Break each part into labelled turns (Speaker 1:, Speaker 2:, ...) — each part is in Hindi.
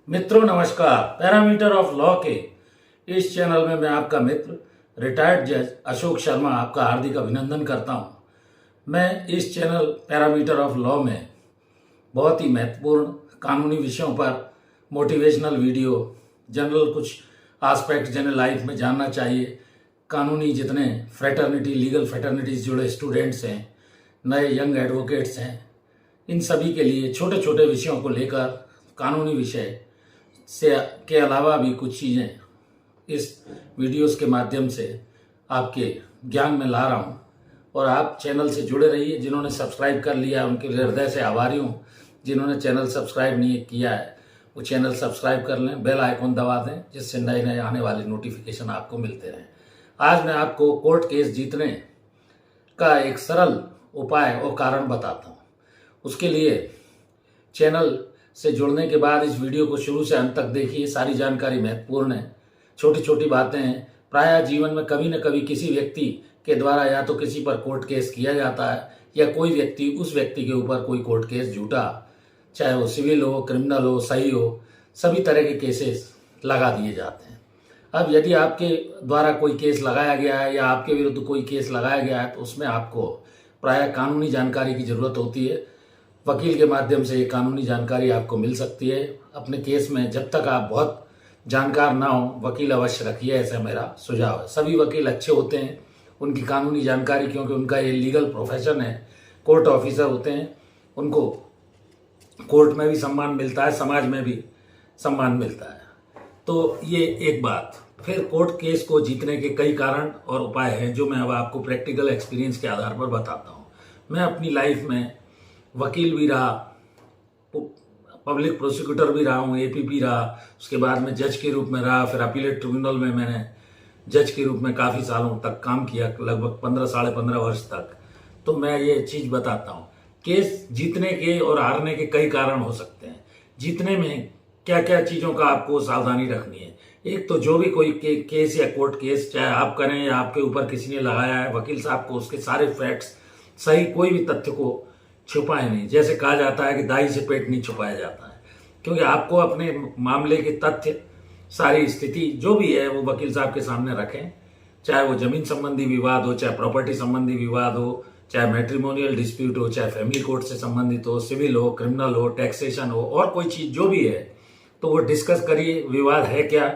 Speaker 1: मित्रों नमस्कार। पैरामीटर ऑफ लॉ के इस चैनल में मैं आपका मित्र रिटायर्ड जज अशोक शर्मा आपका हार्दिक अभिनंदन करता हूं। मैं इस चैनल पैरामीटर ऑफ लॉ में बहुत ही महत्वपूर्ण कानूनी विषयों पर मोटिवेशनल वीडियो, जनरल कुछ आस्पेक्ट जिन्हें लाइफ में जानना चाहिए, कानूनी जितने फ्रेटर्निटी लीगल फ्रेटर्निटीज जुड़े स्टूडेंट्स हैं, नए यंग एडवोकेट्स हैं, इन सभी के लिए छोटे छोटे विषयों को लेकर कानूनी विषय से के अलावा भी कुछ चीज़ें इस वीडियोस के माध्यम से आपके ज्ञान में ला रहा हूँ। और आप चैनल से जुड़े रहिए। जिन्होंने सब्सक्राइब कर लिया उनके लिए हृदय से आभारी हूँ। जिन्होंने चैनल सब्सक्राइब नहीं किया है वो चैनल सब्सक्राइब कर लें, बेल आइकॉन दबा दें, जिससे नए नए आने वाले नोटिफिकेशन आपको मिलते रहें। आज मैं आपको कोर्ट केस जीतने का एक सरल उपाय और कारण बताता हूँ। उसके लिए चैनल से जुड़ने के बाद इस वीडियो को शुरू से अंत तक देखिए। सारी जानकारी महत्वपूर्ण है, छोटी छोटी बातें हैं। प्रायः जीवन में कभी न कभी किसी व्यक्ति के द्वारा या तो किसी पर कोर्ट केस किया जाता है या कोई व्यक्ति उस व्यक्ति के ऊपर कोई कोर्ट केस झूठा, चाहे वो सिविल हो, क्रिमिनल हो, सही हो, सभी तरह के केसेस लगा दिए जाते हैं। अब यदि आपके द्वारा कोई केस लगाया गया है या आपके विरुद्ध कोई केस लगाया गया है तो उसमें आपको प्रायः कानूनी जानकारी की जरूरत होती है। वकील के माध्यम से ये कानूनी जानकारी आपको मिल सकती है। अपने केस में जब तक आप बहुत जानकार ना हो, वकील अवश्य रखिए, ऐसा मेरा सुझाव है। सभी वकील अच्छे होते हैं, उनकी कानूनी जानकारी, क्योंकि उनका ये लीगल प्रोफेशन है, कोर्ट ऑफिसर होते हैं, उनको कोर्ट में भी सम्मान मिलता है, समाज में भी सम्मान मिलता है। तो ये एक बात। फिर कोर्ट केस को जीतने के कई कारण और उपाय हैं जो मैं अब आपको प्रैक्टिकल एक्सपीरियंस के आधार पर बताता हूँ। मैं अपनी लाइफ में वकील भी रहा, पब्लिक प्रोसिक्यूटर भी रहा हूँ, एपीपी रहा, उसके बाद में जज के रूप में रहा, फिर अपीलेट ट्रिब्यूनल में मैंने जज के रूप में काफ़ी सालों तक काम किया, लगभग 15 साढ़े 15 वर्ष तक। तो मैं ये चीज़ बताता हूँ। केस जीतने के और हारने के कई कारण हो सकते हैं। जीतने में क्या क्या चीज़ों का आपको सावधानी रखनी है। एक तो जो भी कोई केस या कोर्ट केस चाहे आप करें या आपके ऊपर किसी ने लगाया है, वकील साहब को उसके सारे फैक्ट्स, सही कोई भी तथ्य को छुपाए नहीं। जैसे कहा जाता है कि दाई से पेट नहीं छुपाया जाता है, क्योंकि आपको अपने मामले के तथ्य, सारी स्थिति जो भी है वो वकील साहब के सामने रखें। चाहे वो जमीन संबंधी विवाद हो, चाहे प्रॉपर्टी संबंधी विवाद हो, चाहे मैट्रिमोनियल डिस्प्यूट हो, चाहे फैमिली कोर्ट से संबंधित हो, सिविल हो, क्रिमिनल हो, टैक्सेशन हो, और कोई चीज जो भी है तो वो डिस्कस करिए। विवाद है क्या,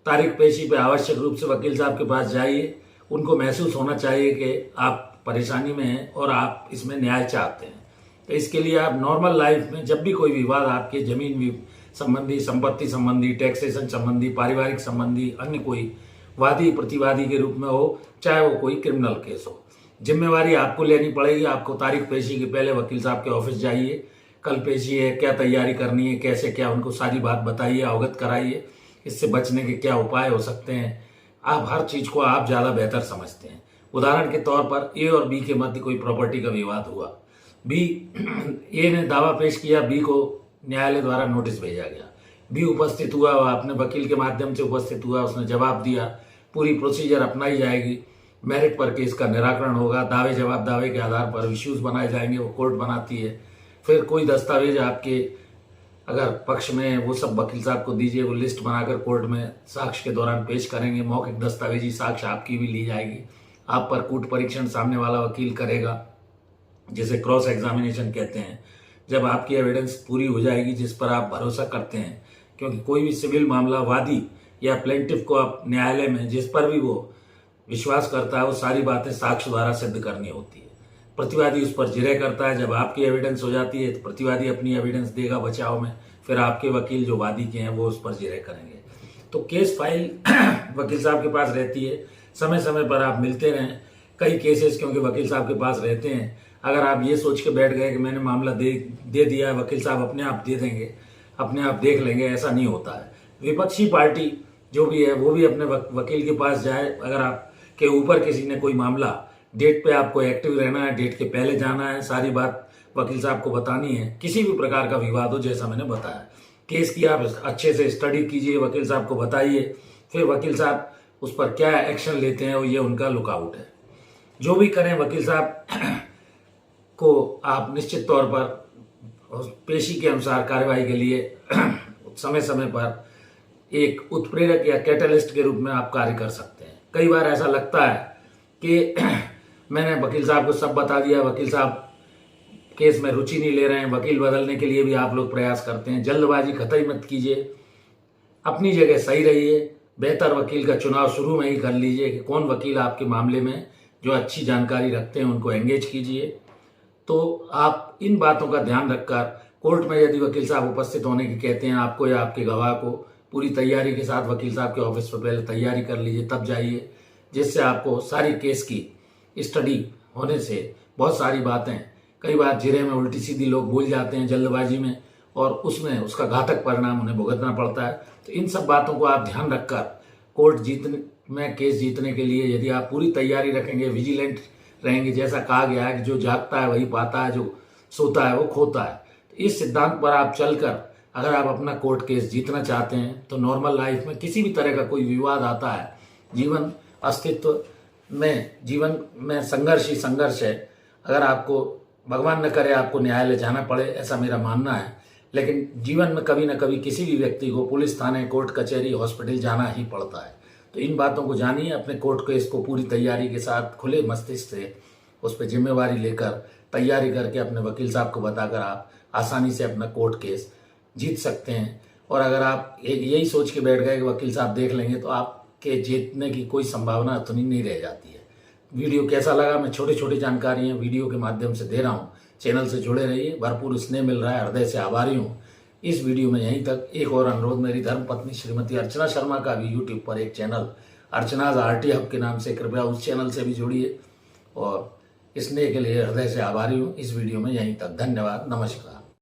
Speaker 1: तारीख पेशी पे आवश्यक रूप से वकील साहब के पास जाइए। उनको महसूस होना चाहिए कि आप परेशानी में हैं और आप इसमें न्याय चाहते हैं। तो इसके लिए आप नॉर्मल लाइफ में जब भी कोई विवाद आपके जमीन संबंधी, संपत्ति संबंधी, टैक्सेशन संबंधी, पारिवारिक संबंधी, अन्य कोई वादी प्रतिवादी के रूप में हो, चाहे वो कोई क्रिमिनल केस हो, जिम्मेवारी आपको लेनी पड़ेगी। आपको तारीख पेशी के पहले वकील साहब के ऑफिस जाइए, कल पेशी है, क्या तैयारी करनी है, कैसे क्या, उनको सारी बात बताइए, अवगत कराइए, इससे बचने के क्या उपाय हो सकते हैं। आप हर चीज को आप ज्यादा बेहतर समझते हैं। उदाहरण के तौर पर ए और बी के मध्य कोई प्रॉपर्टी का विवाद हुआ, बी ए ने दावा पेश किया, बी को न्यायालय द्वारा नोटिस भेजा गया, बी उपस्थित हुआ, अपने वकील के माध्यम से उपस्थित हुआ, उसने जवाब दिया, पूरी प्रोसीजर अपनाई जाएगी, मेरिट पर केस का निराकरण होगा, दावे जवाब दावे के आधार पर इश्यूज बनाए जाएंगे, वो कोर्ट बनाती है। फिर कोई दस्तावेज आपके अगर पक्ष में, वो सब वकील साहब को दीजिए, वो लिस्ट बनाकर कोर्ट में साक्ष्य के दौरान पेश करेंगे। मौखिक दस्तावेजी साक्ष्य आपकी भी ली जाएगी, आप पर कूट परीक्षण सामने वाला वकील करेगा, जिसे क्रॉस एग्जामिनेशन कहते हैं। जब आपकी एविडेंस पूरी हो जाएगी जिस पर आप भरोसा करते हैं, क्योंकि कोई भी सिविल मामला वादी या प्लेंटिफ को आप न्यायालय में जिस पर भी वो विश्वास करता है वो सारी बातें साक्ष्य द्वारा सिद्ध करनी होती है। प्रतिवादी उस पर जिरह करता है। जब आपकी एविडेंस हो जाती है तो प्रतिवादी अपनी एविडेंस देगा बचाव में, फिर आपके वकील जो वादी के हैं वो उस पर जिरह करेंगे। तो केस फाइल वकील साहब के पास रहती है, समय समय पर आप मिलते रहें। कई केसेस क्योंकि वकील साहब के पास रहते हैं, अगर आप ये सोच के बैठ गए कि मैंने मामला दे दिया है, वकील साहब अपने आप दे देंगे, अपने आप देख लेंगे, ऐसा नहीं होता है। विपक्षी पार्टी जो भी है वो भी अपने वकील के पास जाए। अगर आपके ऊपर किसी ने कोई मामला, डेट पे आपको एक्टिव रहना है, डेट के पहले जाना है, सारी बात वकील साहब को बतानी है। किसी भी प्रकार का विवाद हो, जैसा मैंने बताया, केस की आप अच्छे से स्टडी कीजिए, वकील साहब को बताइए, फिर वकील साहब उस पर क्या एक्शन लेते हैं वो ये उनका लुकआउट है। जो भी करें वकील साहब को आप निश्चित तौर पर पेशी के अनुसार कार्यवाही के लिए समय समय पर एक उत्प्रेरक या कैटलिस्ट के रूप में आप कार्य कर सकते हैं। कई बार ऐसा लगता है कि मैंने वकील साहब को सब बता दिया, वकील साहब केस में रुचि नहीं ले रहे हैं, वकील बदलने के लिए भी आप लोग प्रयास करते हैं। जल्दबाजी कतई मत कीजिए, अपनी जगह सही रहिए। बेहतर वकील का चुनाव शुरू में ही कर लीजिए कि कौन वकील आपके मामले में जो अच्छी जानकारी रखते हैं उनको एंगेज कीजिए। तो आप इन बातों का ध्यान रखकर कोर्ट में यदि वकील साहब उपस्थित होने की कहते हैं आपको या आपके गवाह को, पूरी तैयारी के साथ वकील साहब के ऑफिस पर पहले तैयारी कर लीजिए, तब जाइए, जिससे आपको सारी केस की स्टडी होने से बहुत सारी बातें कई बार जिरे में उल्टी सीधी लोग भूल जाते हैं जल्दबाजी में, और उसमें उसका घातक परिणाम उन्हें भुगतना पड़ता है। तो इन सब बातों को आप ध्यान रखकर कोर्ट जीतने में केस जीतने के लिए यदि आप पूरी तैयारी रखेंगे, विजिलेंट रहेंगे, जैसा कहा गया है कि जो जागता है वही पाता है, जो सोता है वो खोता है, तो इस सिद्धांत पर आप चलकर अगर आप अपना कोर्ट केस जीतना चाहते हैं तो नॉर्मल लाइफ में किसी भी तरह का कोई विवाद आता है, जीवन अस्तित्व में, जीवन में संघर्ष ही संघर्ष है। अगर आपको भगवान न करे आपको न्यायालय जाना पड़े, ऐसा मेरा मानना है, लेकिन जीवन में कभी न कभी किसी भी व्यक्ति को पुलिस थाने, कोर्ट कचहरी, हॉस्पिटल जाना ही पड़ता है। तो इन बातों को जानिए, अपने कोर्ट केस को पूरी तैयारी के साथ खुले मस्तिष्क से उस पर जिम्मेवारी लेकर तैयारी करके अपने वकील साहब को बताकर आप आसानी से अपना कोर्ट केस जीत सकते हैं। और अगर आप यही सोच के बैठ गए कि वकील साहब देख लेंगे, तो आपके जीतने की कोई संभावना उतनी नहीं रह जाती है। वीडियो कैसा लगा, मैं छोटी छोटी जानकारियां वीडियो के माध्यम से दे रहा हूं। चैनल से जुड़े रहिए, भरपूर स्नेह मिल रहा है, हृदय से आभारी हूं। इस वीडियो में यहीं तक। एक और अनुरोध, मेरी धर्मपत्नी श्रीमती अर्चना शर्मा का भी यूट्यूब पर एक चैनल अर्चनाज आरटी हब के नाम से, कृपया उस चैनल से भी जुड़िए। और स्नेह के लिए हृदय से आभारी हूँ। इस वीडियो में यहीं तक। धन्यवाद, नमस्कार।